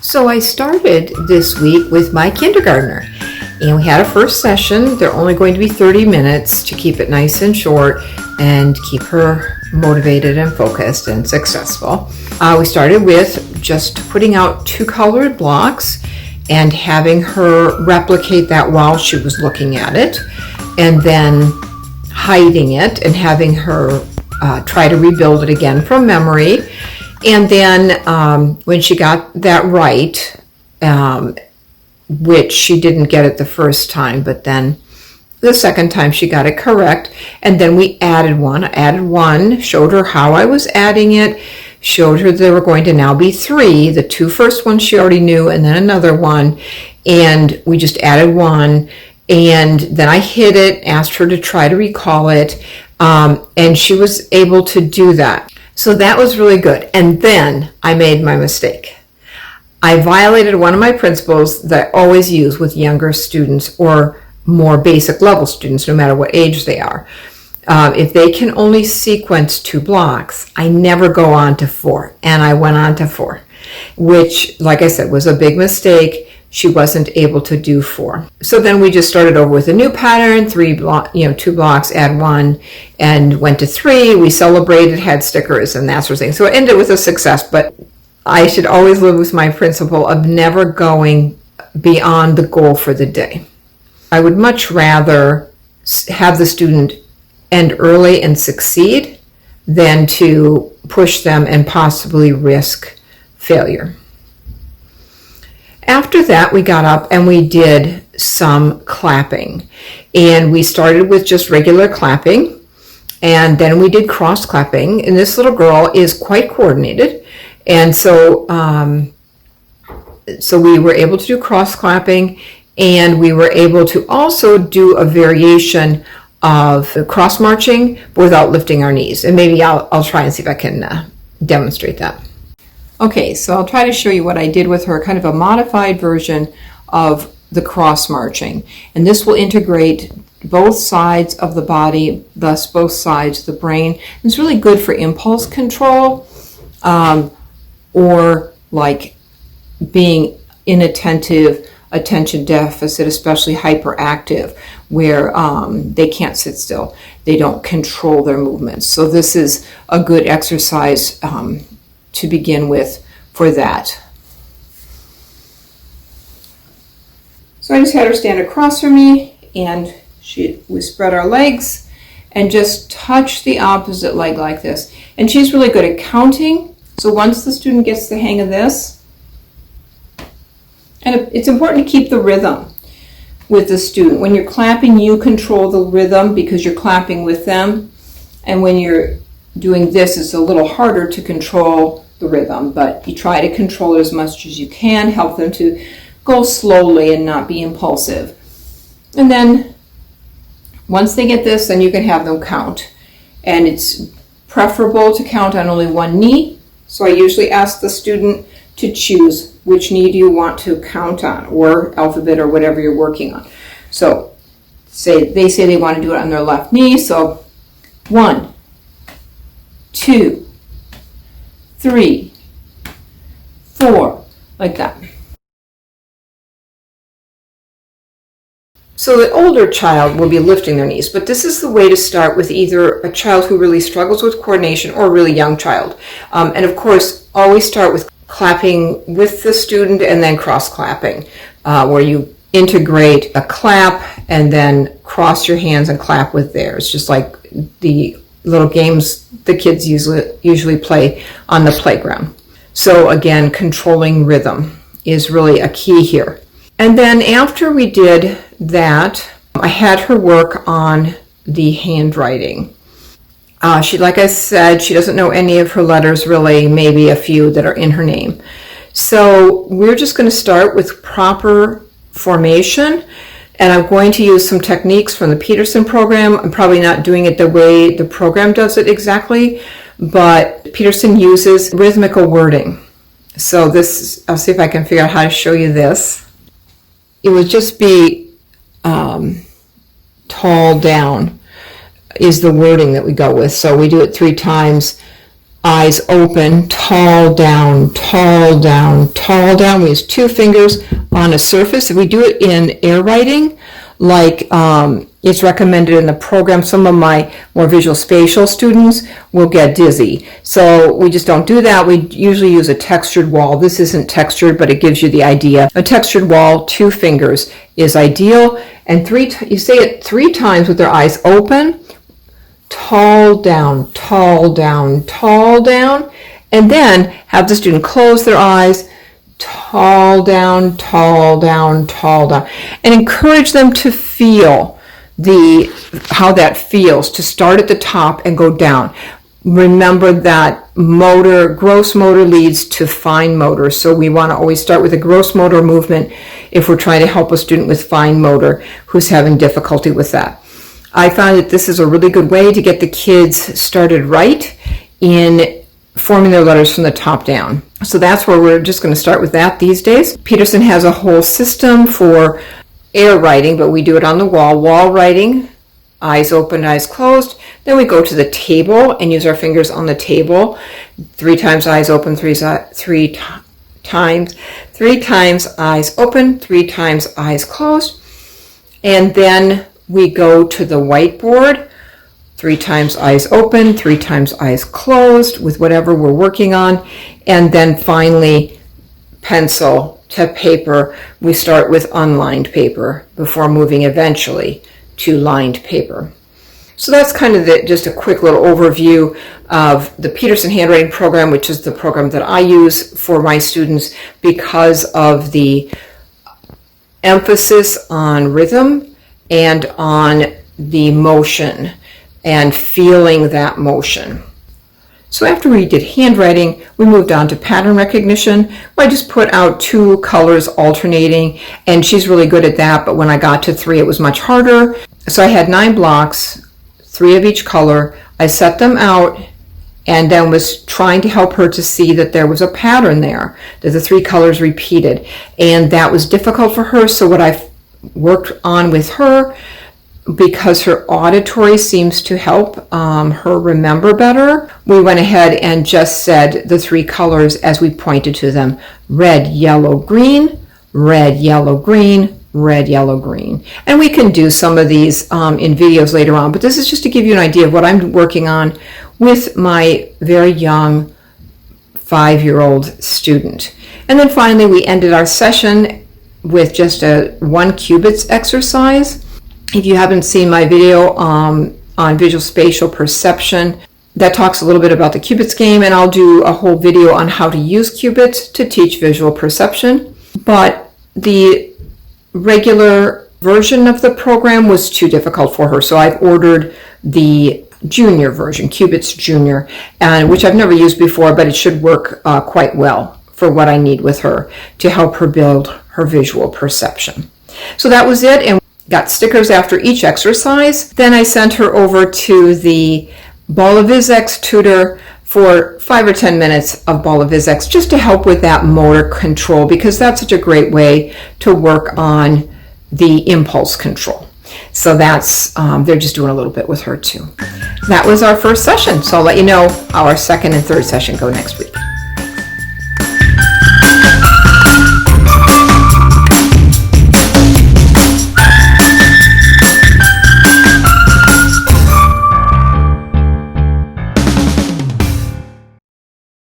So I started this week with my kindergartner, and we had a first session. They're only going to be 30 minutes to keep it nice and short and keep her motivated and focused and successful. We started with just putting out 2 colored blocks and having her replicate that while she was looking at it, and then hiding it and having her try to rebuild it again from memory. And then when she got that right, which she didn't get it the first time, but then the second time she got it correct, and then we added one. I added one, showed her how I was adding it, showed her there were going to now be 3. The 2 first ones she already knew, and then another one, and we just added one, and then I hid it, asked her to try to recall it, and she was able to do that. So that was really good. And then I made my mistake. I violated one of my principles that I always use with younger students or more basic level students, no matter what age they are. If they can only sequence 2 blocks, I never go on to 4. And I went on to 4, which, like I said, was a big mistake. She wasn't able to do 4. So then we just started over with a new pattern, 2 blocks, add 1, and went to 3. We celebrated, had stickers and that sort of thing. So it ended with a success, but I should always live with my principle of never going beyond the goal for the day. I would much rather have the student end early and succeed than to push them and possibly risk failure. After that, we got up and we did some clapping. And we started with just regular clapping, and then we did cross clapping. And this little girl is quite coordinated. And so we were able to do cross clapping, and we were able to also do a variation of cross marching but without lifting our knees. And maybe I'll try and see if I can demonstrate that. Okay, so I'll try to show you what I did with her, kind of a modified version of the cross marching. And this will integrate both sides of the body, thus both sides of the brain. It's really good for impulse control, or like being inattentive, attention deficit, especially hyperactive, where they can't sit still. They don't control their movements. So this is a good exercise to begin with for that. So I just had her stand across from me, and we spread our legs and just touch the opposite leg like this. And she's really good at counting. So once the student gets the hang of this, and it's important to keep the rhythm with the student. When you're clapping, you control the rhythm because you're clapping with them. And when you're doing this, it's a little harder to control the rhythm, but you try to control it as much as you can, help them to go slowly and not be impulsive. And then once they get this, then you can have them count. And it's preferable to count on only one knee. So I usually ask the student to choose which knee do you want to count on, or alphabet, or whatever you're working on. So they say they want to do it on their left knee. So 1, 2, 3, 4, like that. So the older child will be lifting their knees, but this is the way to start with either a child who really struggles with coordination or a really young child. And of course, always start with clapping with the student and then cross clapping, where you integrate a clap and then cross your hands and clap with theirs, just like the little games the kids usually play on the playground. So again, controlling rhythm is really a key here. And then after we did that, I had her work on the handwriting. Like I said, she doesn't know any of her letters really, maybe a few that are in her name. So we're just going to start with proper formation. And I'm going to use some techniques from the Peterson program. I'm probably not doing it the way the program does it exactly, but Peterson uses rhythmical wording. So this, I'll see if I can figure out how to show you this. It would just be tall down is the wording that we go with. So we do it 3 times. eyes open, tall down, tall down, tall down. We use 2 fingers on a surface. If we do it in air writing, like it's recommended in the program, some of my more visual spatial students will get dizzy. So we just don't do that. We usually use a textured wall. This isn't textured, but it gives you the idea. A textured wall, 2 fingers is ideal. And you say it 3 times with their eyes open. Tall down, tall down, tall down, and then have the student close their eyes, tall down, tall down, tall down, and encourage them to feel how that feels, to start at the top and go down. Remember that gross motor leads to fine motor, so we want to always start with a gross motor movement if we're trying to help a student with fine motor who's having difficulty with that. I find that this is a really good way to get the kids started right in forming their letters from the top down. So that's where we're just going to start with that these days. Peterson has a whole system for air writing, but we do it on the wall. Wall writing, eyes open, eyes closed. Then we go to the table and use our fingers on the table. 3 times eyes open, 3 times eyes open, 3 times eyes closed. And then we go to the whiteboard, 3 times eyes open, 3 times eyes closed with whatever we're working on. And then finally, pencil to paper. We start with unlined paper before moving eventually to lined paper. So that's kind of just a quick little overview of the Peterson Handwriting Program, which is the program that I use for my students because of the emphasis on rhythm and on the motion and feeling that motion. So after we did handwriting, we moved on to pattern recognition. I just put out 2 colors alternating, and she's really good at that, but when I got to 3, it was much harder. So I had 9 blocks, 3 of each color. I set them out and then was trying to help her to see that there was a pattern there, that the 3 colors repeated. And that was difficult for her, so what I worked on with her, because her auditory seems to help her remember better, we went ahead and just said the 3 colors as we pointed to them: red, yellow, green, red, yellow, green, red, yellow, green. And we can do some of these in videos later on, but this is just to give you an idea of what I'm working on with my very young 5-year-old student. And then finally we ended our session with just a 1 qubits exercise. If you haven't seen my video on visual spatial perception, that talks a little bit about the qubits game, and I'll do a whole video on how to use qubits to teach visual perception. But the regular version of the program was too difficult for her, so I've ordered the junior version, Qubits Junior, which I've never used before, but it should work quite well for what I need with her to help her build her visual perception. So that was it, and got stickers after each exercise. Then I sent her over to the Ball-O-Viz-X tutor for 5 or 10 minutes of Ball-O-Viz-X just to help with that motor control, because that's such a great way to work on the impulse control. So that's, they're just doing a little bit with her too. That was our first session, so I'll let you know how our second and third session go next week.